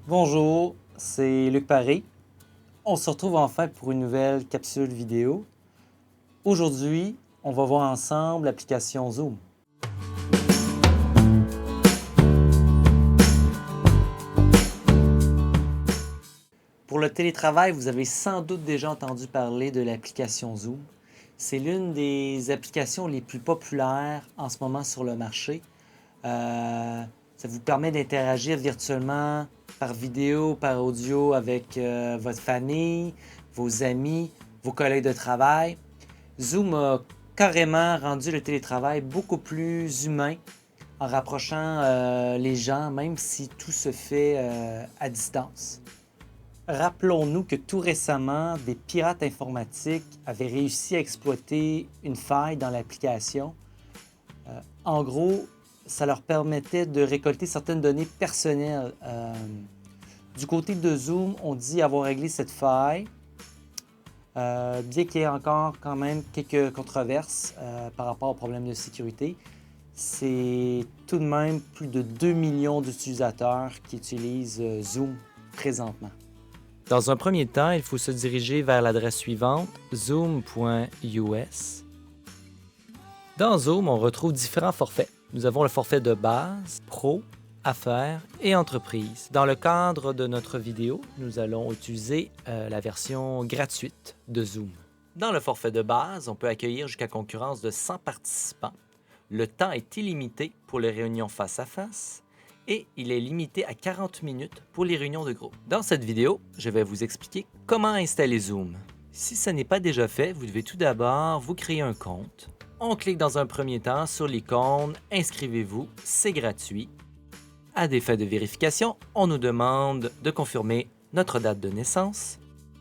Bonjour, c'est Luc Paré. On se retrouve enfin pour une nouvelle capsule vidéo. Aujourd'hui, on va voir ensemble l'application Zoom. Pour le télétravail, vous avez sans doute déjà entendu parler de l'application Zoom. C'est l'une des applications les plus populaires en ce moment sur le marché. Ça vous permet d'interagir virtuellement par vidéo, par audio avec votre famille, vos amis, vos collègues de travail. Zoom a carrément rendu le télétravail beaucoup plus humain en rapprochant les gens, même si tout se fait à distance. Rappelons-nous que tout récemment, des pirates informatiques avaient réussi à exploiter une faille dans l'application. En gros, ça leur permettait de récolter certaines données personnelles. Du côté de Zoom, on dit avoir réglé cette faille, bien qu'il y ait encore quand même quelques controverses par rapport aux problèmes de sécurité. C'est tout de même plus de 2 millions d'utilisateurs qui utilisent Zoom présentement. Dans un premier temps, il faut se diriger vers l'adresse suivante, zoom.us. Dans Zoom, on retrouve différents forfaits. Nous avons le forfait de base, pro, affaires et entreprise. Dans le cadre de notre vidéo, nous allons utiliser la version gratuite de Zoom. Dans le forfait de base, on peut accueillir jusqu'à concurrence de 100 participants. Le temps est illimité pour les réunions face à face et il est limité à 40 minutes pour les réunions de groupe. Dans cette vidéo, je vais vous expliquer comment installer Zoom. Si ce n'est pas déjà fait, vous devez tout d'abord vous créer un compte. On clique dans un premier temps sur l'icône « Inscrivez-vous », c'est gratuit. À des fins de vérification, on nous demande de confirmer notre date de naissance.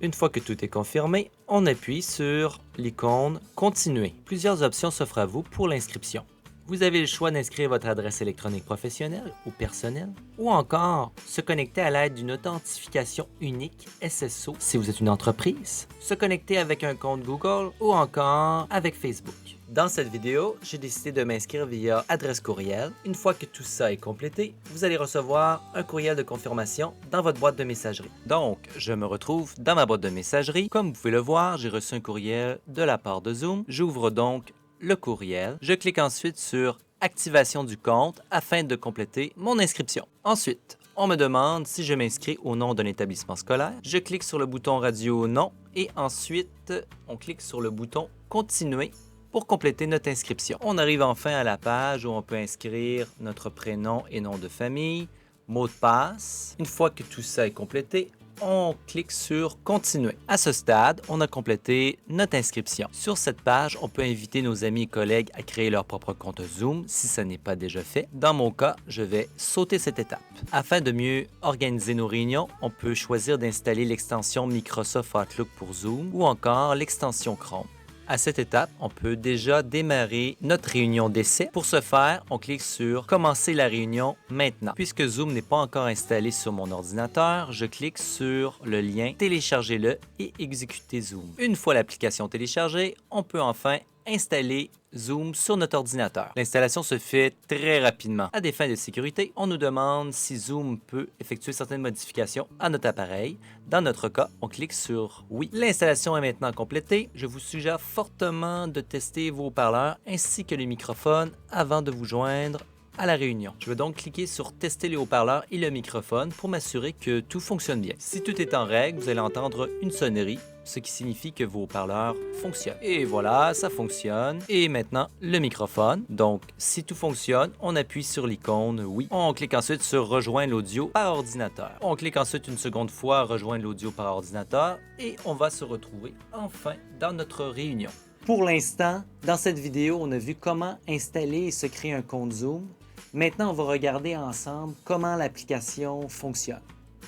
Une fois que tout est confirmé, on appuie sur l'icône « Continuer ». Plusieurs options s'offrent à vous pour l'inscription. Vous avez le choix d'inscrire votre adresse électronique professionnelle ou personnelle, ou encore se connecter à l'aide d'une authentification unique SSO si vous êtes une entreprise, se connecter avec un compte Google ou encore avec Facebook. Dans cette vidéo, j'ai décidé de m'inscrire via adresse courriel. Une fois que tout ça est complété, vous allez recevoir un courriel de confirmation dans votre boîte de messagerie. Donc, je me retrouve dans ma boîte de messagerie. Comme vous pouvez le voir, j'ai reçu un courriel de la part de Zoom. J'ouvre donc le courriel. Je clique ensuite sur activation du compte afin de compléter mon inscription. Ensuite, on me demande si je m'inscris au nom d'un établissement scolaire. Je clique sur le bouton radio non et ensuite on clique sur le bouton continuer pour compléter notre inscription. On arrive enfin à la page où on peut inscrire notre prénom et nom de famille, mot de passe. Une fois que tout ça est complété, on clique sur « Continuer ». À ce stade, on a complété notre inscription. Sur cette page, on peut inviter nos amis et collègues à créer leur propre compte Zoom si ce n'est pas déjà fait. Dans mon cas, je vais sauter cette étape. Afin de mieux organiser nos réunions, on peut choisir d'installer l'extension Microsoft Outlook pour Zoom ou encore l'extension Chrome. À cette étape, on peut déjà démarrer notre réunion d'essai. Pour ce faire, on clique sur « Commencer la réunion maintenant ». Puisque Zoom n'est pas encore installé sur mon ordinateur, je clique sur le lien « Télécharger-le » et « Exécuter Zoom ». Une fois l'application téléchargée, on peut enfin installer Zoom sur notre ordinateur. L'installation se fait très rapidement. À des fins de sécurité, on nous demande si Zoom peut effectuer certaines modifications à notre appareil. Dans notre cas, on clique sur « Oui ». L'installation est maintenant complétée. Je vous suggère fortement de tester vos haut-parleurs ainsi que les microphones avant de vous joindre à la réunion. Je vais donc cliquer sur « Tester les haut-parleurs et le microphone » pour m'assurer que tout fonctionne bien. Si tout est en règle, vous allez entendre une sonnerie, ce qui signifie que vos haut-parleurs fonctionnent. Et voilà, ça fonctionne. Et maintenant, le microphone. Donc, si tout fonctionne, on appuie sur l'icône « Oui ». On clique ensuite sur « Rejoindre l'audio par ordinateur ». On clique ensuite une seconde fois « Rejoindre l'audio par ordinateur » et on va se retrouver enfin dans notre réunion. Pour l'instant, dans cette vidéo, on a vu comment installer et se créer un compte Zoom. Maintenant, on va regarder ensemble comment l'application fonctionne.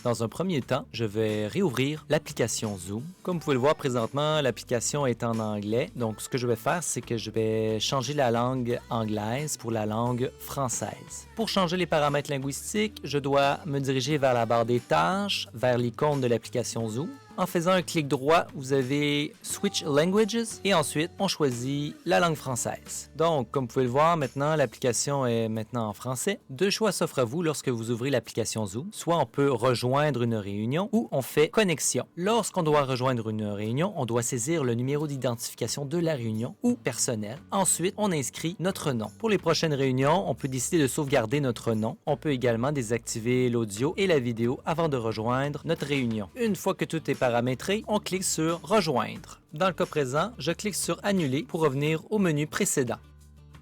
Dans un premier temps, je vais réouvrir l'application Zoom. Comme vous pouvez le voir présentement, l'application est en anglais. Donc, ce que je vais faire, c'est que je vais changer la langue anglaise pour la langue française. Pour changer les paramètres linguistiques, je dois me diriger vers la barre des tâches, vers l'icône de l'application Zoom. En faisant un clic droit, vous avez Switch Languages et ensuite, on choisit la langue française. Donc, comme vous pouvez le voir, maintenant, l'application est maintenant en français. Deux choix s'offrent à vous lorsque vous ouvrez l'application Zoom. Soit on peut rejoindre une réunion ou on fait connexion. Lorsqu'on doit rejoindre une réunion, on doit saisir le numéro d'identification de la réunion ou personnel. Ensuite, on inscrit notre nom. Pour les prochaines réunions, on peut décider de sauvegarder notre nom. On peut également désactiver l'audio et la vidéo avant de rejoindre notre réunion. Une fois que tout est paramétré, on clique sur Rejoindre. Dans le cas présent, je clique sur Annuler pour revenir au menu précédent.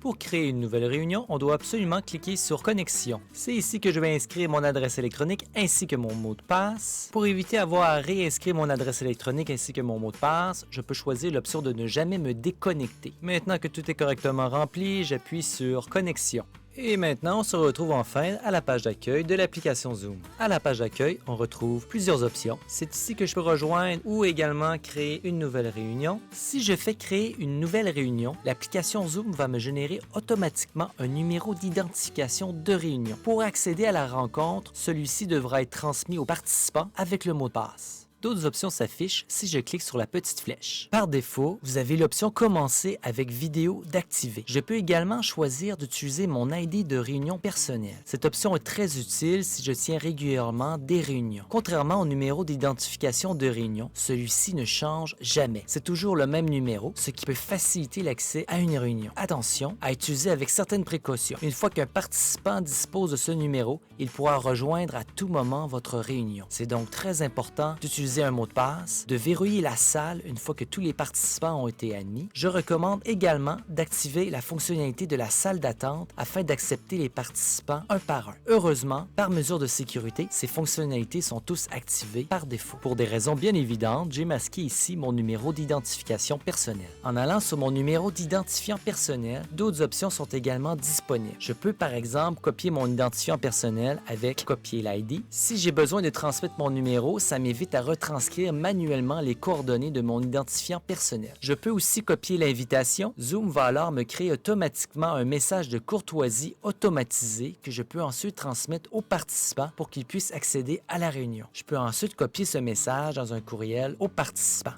Pour créer une nouvelle réunion, on doit absolument cliquer sur Connexion. C'est ici que je vais inscrire mon adresse électronique ainsi que mon mot de passe. Pour éviter d'avoir à réinscrire mon adresse électronique ainsi que mon mot de passe, je peux choisir l'option de ne jamais me déconnecter. Maintenant que tout est correctement rempli, j'appuie sur Connexion. Et maintenant, on se retrouve enfin à la page d'accueil de l'application Zoom. À la page d'accueil, on retrouve plusieurs options. C'est ici que je peux rejoindre ou également créer une nouvelle réunion. Si je fais créer une nouvelle réunion, l'application Zoom va me générer automatiquement un numéro d'identification de réunion. Pour accéder à la rencontre, celui-ci devra être transmis aux participants avec le mot de passe. D'autres options s'affichent si je clique sur la petite flèche. Par défaut, vous avez l'option Commencer avec vidéo d'activer. Je peux également choisir d'utiliser mon ID de réunion personnelle. Cette option est très utile si je tiens régulièrement des réunions. Contrairement au numéro d'identification de réunion, celui-ci ne change jamais. C'est toujours le même numéro, ce qui peut faciliter l'accès à une réunion. Attention à utiliser avec certaines précautions. Une fois qu'un participant dispose de ce numéro, il pourra rejoindre à tout moment votre réunion. C'est donc très important d'utiliser un mot de passe, de verrouiller la salle une fois que tous les participants ont été admis. Je recommande également d'activer la fonctionnalité de la salle d'attente afin d'accepter les participants un par un. Heureusement, par mesure de sécurité, ces fonctionnalités sont tous activées par défaut. Pour des raisons bien évidentes, j'ai masqué ici mon numéro d'identification personnelle. En allant sur mon numéro d'identifiant personnel, d'autres options sont également disponibles. Je peux par exemple copier mon identifiant personnel avec copier l'ID. Si j'ai besoin de transmettre mon numéro, ça m'évite à retranscrire manuellement les coordonnées de mon identifiant personnel. Je peux aussi copier l'invitation. Zoom va alors me créer automatiquement un message de courtoisie automatisé que je peux ensuite transmettre aux participants pour qu'ils puissent accéder à la réunion. Je peux ensuite copier ce message dans un courriel aux participants.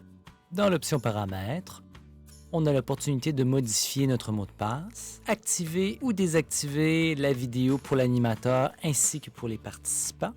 Dans l'option Paramètres, on a l'opportunité de modifier notre mot de passe, activer ou désactiver la vidéo pour l'animateur ainsi que pour les participants.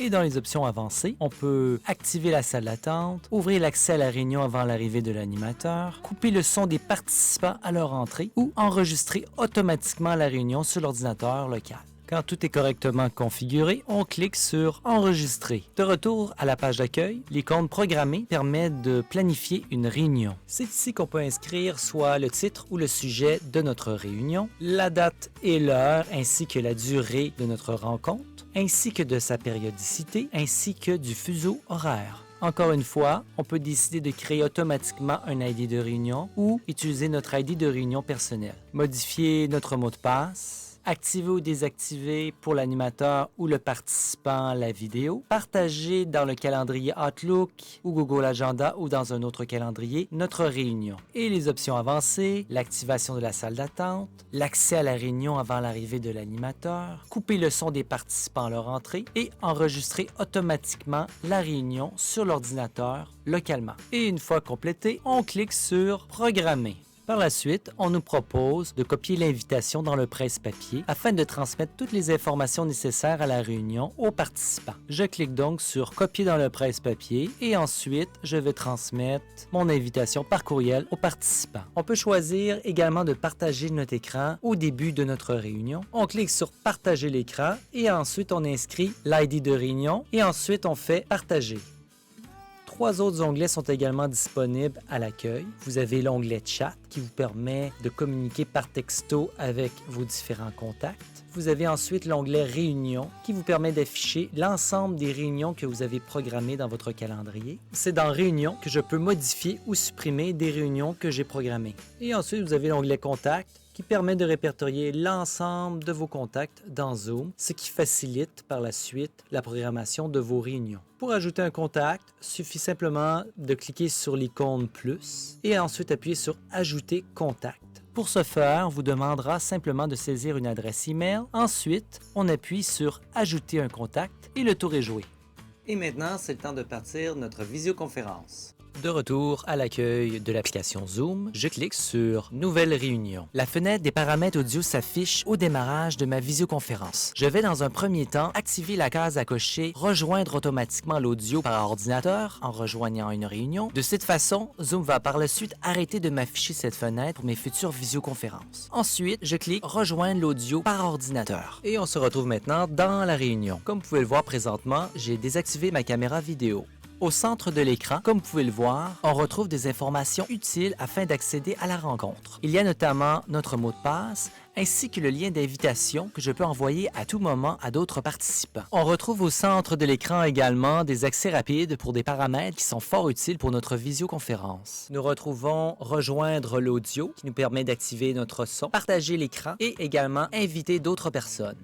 Et dans les options avancées, on peut activer la salle d'attente, ouvrir l'accès à la réunion avant l'arrivée de l'animateur, couper le son des participants à leur entrée ou enregistrer automatiquement la réunion sur l'ordinateur local. Quand tout est correctement configuré, on clique sur Enregistrer. De retour à la page d'accueil, l'icône Programmer permet de planifier une réunion. C'est ici qu'on peut inscrire soit le titre ou le sujet de notre réunion, la date et l'heure ainsi que la durée de notre rencontre, ainsi que de sa périodicité, ainsi que du fuseau horaire. Encore une fois, on peut décider de créer automatiquement un ID de réunion ou utiliser notre ID de réunion personnel. Modifier notre mot de passe, activer ou désactiver pour l'animateur ou le participant la vidéo, partager dans le calendrier Outlook ou Google Agenda ou dans un autre calendrier notre réunion. Et les options avancées, l'activation de la salle d'attente, l'accès à la réunion avant l'arrivée de l'animateur, couper le son des participants à leur entrée et enregistrer automatiquement la réunion sur l'ordinateur localement. Et une fois complété, on clique sur Programmer. Par la suite, on nous propose de copier l'invitation dans le presse-papier afin de transmettre toutes les informations nécessaires à la réunion aux participants. Je clique donc sur Copier dans le presse-papier et ensuite, je vais transmettre mon invitation par courriel aux participants. On peut choisir également de partager notre écran au début de notre réunion. On clique sur Partager l'écran et ensuite on inscrit l'ID de réunion et ensuite on fait Partager. Trois autres onglets sont également disponibles à l'accueil. Vous avez l'onglet Chat qui vous permet de communiquer par texto avec vos différents contacts. Vous avez ensuite l'onglet Réunion qui vous permet d'afficher l'ensemble des réunions que vous avez programmées dans votre calendrier. C'est dans Réunion que je peux modifier ou supprimer des réunions que j'ai programmées. Et ensuite, vous avez l'onglet Contact qui permet de répertorier l'ensemble de vos contacts dans Zoom, ce qui facilite par la suite la programmation de vos réunions. Pour ajouter un contact, il suffit simplement de cliquer sur l'icône plus et ensuite appuyer sur Ajouter contact. Pour ce faire, on vous demandera simplement de saisir une adresse email. Ensuite, on appuie sur Ajouter un contact et le tour est joué. Et maintenant, c'est le temps de partir notre visioconférence. De retour à l'accueil de l'application Zoom, je clique sur « Nouvelle réunion ». La fenêtre des paramètres audio s'affiche au démarrage de ma visioconférence. Je vais dans un premier temps activer la case à cocher « Rejoindre automatiquement l'audio par ordinateur en rejoignant une réunion ». De cette façon, Zoom va par la suite arrêter de m'afficher cette fenêtre pour mes futures visioconférences. Ensuite, je clique « Rejoindre l'audio par ordinateur ». Et on se retrouve maintenant dans la réunion. Comme vous pouvez le voir présentement, j'ai désactivé ma caméra vidéo. Au centre de l'écran, comme vous pouvez le voir, on retrouve des informations utiles afin d'accéder à la rencontre. Il y a notamment notre mot de passe, ainsi que le lien d'invitation que je peux envoyer à tout moment à d'autres participants. On retrouve au centre de l'écran également des accès rapides pour des paramètres qui sont fort utiles pour notre visioconférence. Nous retrouvons rejoindre l'audio qui nous permet d'activer notre son, partager l'écran et également inviter d'autres personnes.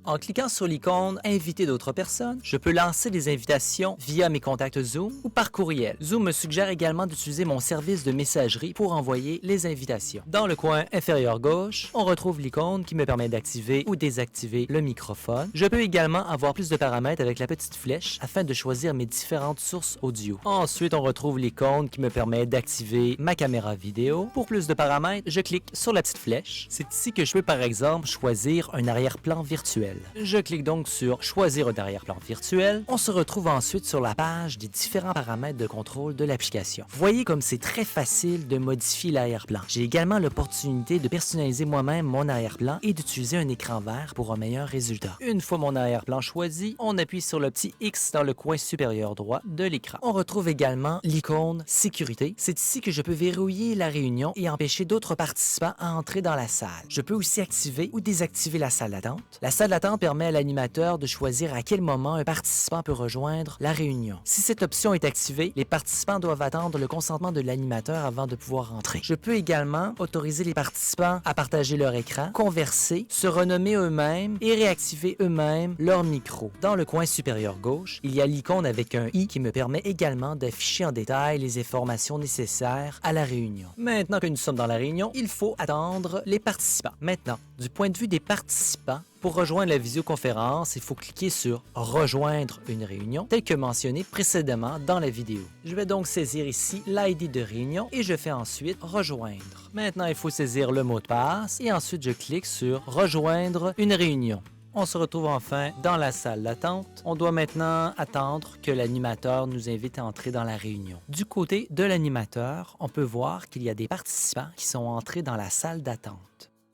En cliquant sur l'icône « Inviter d'autres personnes », je peux lancer des invitations via mes contacts Zoom ou par courriel. Zoom me suggère également d'utiliser mon service de messagerie pour envoyer les invitations. Dans le coin inférieur gauche, on retrouve l'icône qui me permet d'activer ou désactiver le microphone. Je peux également avoir plus de paramètres avec la petite flèche afin de choisir mes différentes sources audio. Ensuite, on retrouve l'icône qui me permet d'activer ma caméra vidéo. Pour plus de paramètres, je clique sur la petite flèche. C'est ici que je peux par exemple choisir un arrière-plan virtuel. Je clique donc sur « Choisir un arrière-plan virtuel ». On se retrouve ensuite sur la page des différents paramètres de contrôle de l'application. Voyez comme c'est très facile de modifier l'arrière-plan. J'ai également l'opportunité de personnaliser moi-même mon arrière-plan et d'utiliser un écran vert pour un meilleur résultat. Une fois mon arrière-plan choisi, on appuie sur le petit X dans le coin supérieur droit de l'écran. On retrouve également l'icône « Sécurité ». C'est ici que je peux verrouiller la réunion et empêcher d'autres participants à entrer dans la salle. Je peux aussi activer ou désactiver la salle d'attente. La salle d'attente permet à l'animateur de choisir à quel moment un participant peut rejoindre la réunion. Si cette option est activée, les participants doivent attendre le consentement de l'animateur avant de pouvoir entrer. Je peux également autoriser les participants à partager leur écran, converser, se renommer eux-mêmes et réactiver eux-mêmes leur micro. Dans le coin supérieur gauche, il y a l'icône avec un i qui me permet également d'afficher en détail les informations nécessaires à la réunion. Maintenant que nous sommes dans la réunion, il faut attendre les participants. Maintenant, du point de vue des participants, pour rejoindre la visioconférence, il faut cliquer sur « Rejoindre une réunion » tel que mentionné précédemment dans la vidéo. Je vais donc saisir ici l'ID de réunion et je fais ensuite « Rejoindre ». Maintenant, il faut saisir le mot de passe et ensuite je clique sur « Rejoindre une réunion ». On se retrouve enfin dans la salle d'attente. On doit maintenant attendre que l'animateur nous invite à entrer dans la réunion. Du côté de l'animateur, on peut voir qu'il y a des participants qui sont entrés dans la salle d'attente.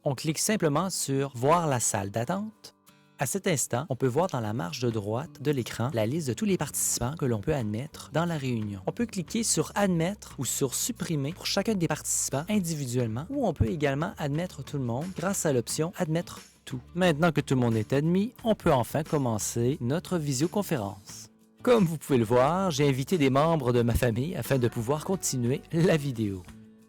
On clique simplement sur « Voir la salle d'attente ». À cet instant, on peut voir dans la marge de droite de l'écran la liste de tous les participants que l'on peut admettre dans la réunion. On peut cliquer sur « Admettre » ou sur « Supprimer » pour chacun des participants individuellement, ou on peut également admettre tout le monde grâce à l'option « Admettre tout ». Maintenant que tout le monde est admis, on peut enfin commencer notre visioconférence. Comme vous pouvez le voir, j'ai invité des membres de ma famille afin de pouvoir continuer la vidéo.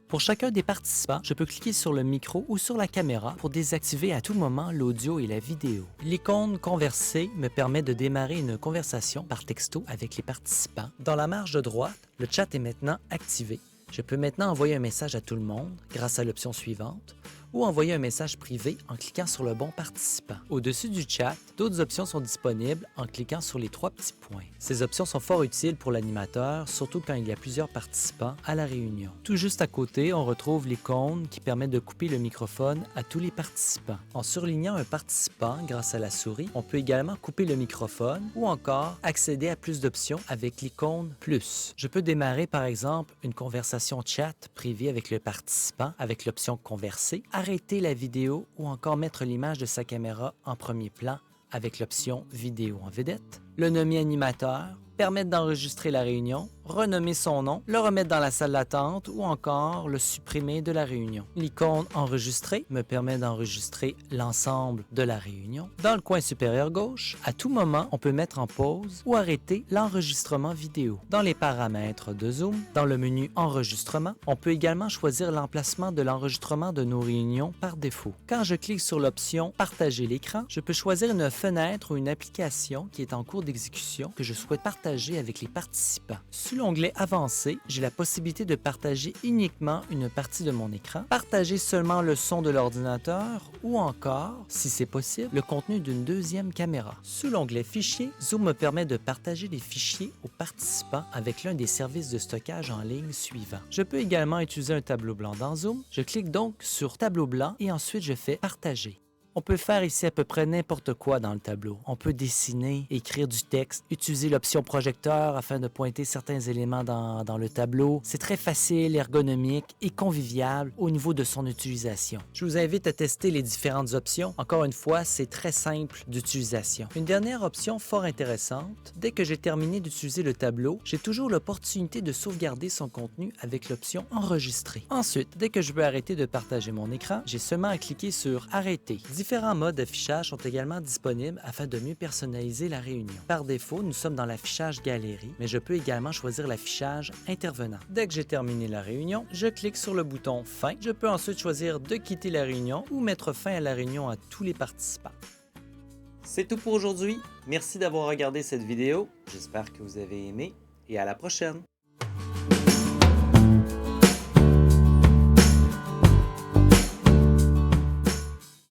Pour chacun des participants, je peux cliquer sur le micro ou sur la caméra pour désactiver à tout moment l'audio et la vidéo. L'icône « Converser » me permet de démarrer une conversation par texto avec les participants. Dans la marge de droite, le chat est maintenant activé. Je peux maintenant envoyer un message à tout le monde grâce à l'option suivante ou envoyer un message privé en cliquant sur le bon participant. Au-dessus du chat, d'autres options sont disponibles en cliquant sur les 3 petits points. Ces options sont fort utiles pour l'animateur, surtout quand il y a plusieurs participants à la réunion. Tout juste à côté, on retrouve l'icône qui permet de couper le microphone à tous les participants. En surlignant un participant grâce à la souris, on peut également couper le microphone ou encore accéder à plus d'options avec l'icône « Plus ». Je peux démarrer par exemple une conversation chat privée avec le participant avec l'option « Converser », arrêter la vidéo ou encore mettre l'image de sa caméra en premier plan avec l'option « Vidéo en vedette », le nommer animateur, permettre d'enregistrer la réunion, renommer son nom, le remettre dans la salle d'attente ou encore le supprimer de la réunion. L'icône « Enregistrer » me permet d'enregistrer l'ensemble de la réunion. Dans le coin supérieur gauche, à tout moment, on peut mettre en pause ou arrêter l'enregistrement vidéo. Dans les paramètres de Zoom, dans le menu « Enregistrement », on peut également choisir l'emplacement de l'enregistrement de nos réunions par défaut. Quand je clique sur l'option « Partager l'écran », je peux choisir une fenêtre ou une application qui est en cours d'exécution que je souhaite partager partager avec les participants. Sous l'onglet Avancé, j'ai la possibilité de partager uniquement une partie de mon écran, partager seulement le son de l'ordinateur ou encore, si c'est possible, le contenu d'une deuxième caméra. Sous l'onglet Fichiers, Zoom me permet de partager les fichiers aux participants avec l'un des services de stockage en ligne suivants. Je peux également utiliser un tableau blanc dans Zoom. Je clique donc sur Tableau blanc et ensuite je fais Partager. On peut faire ici à peu près n'importe quoi dans le tableau. On peut dessiner, écrire du texte, utiliser l'option projecteur afin de pointer certains éléments dans le tableau. C'est très facile, ergonomique et convivial au niveau de son utilisation. Je vous invite à tester les différentes options. Encore une fois, c'est très simple d'utilisation. Une dernière option fort intéressante, dès que j'ai terminé d'utiliser le tableau, j'ai toujours l'opportunité de sauvegarder son contenu avec l'option Enregistrer. Ensuite, dès que je veux arrêter de partager mon écran, j'ai seulement à cliquer sur Arrêter. Différents modes d'affichage sont également disponibles afin de mieux personnaliser la réunion. Par défaut, nous sommes dans l'affichage Galerie, mais je peux également choisir l'affichage Intervenant. Dès que j'ai terminé la réunion, je clique sur le bouton Fin. Je peux ensuite choisir de quitter la réunion ou mettre fin à la réunion à tous les participants. C'est tout pour aujourd'hui. Merci d'avoir regardé cette vidéo. J'espère que vous avez aimé et à la prochaine.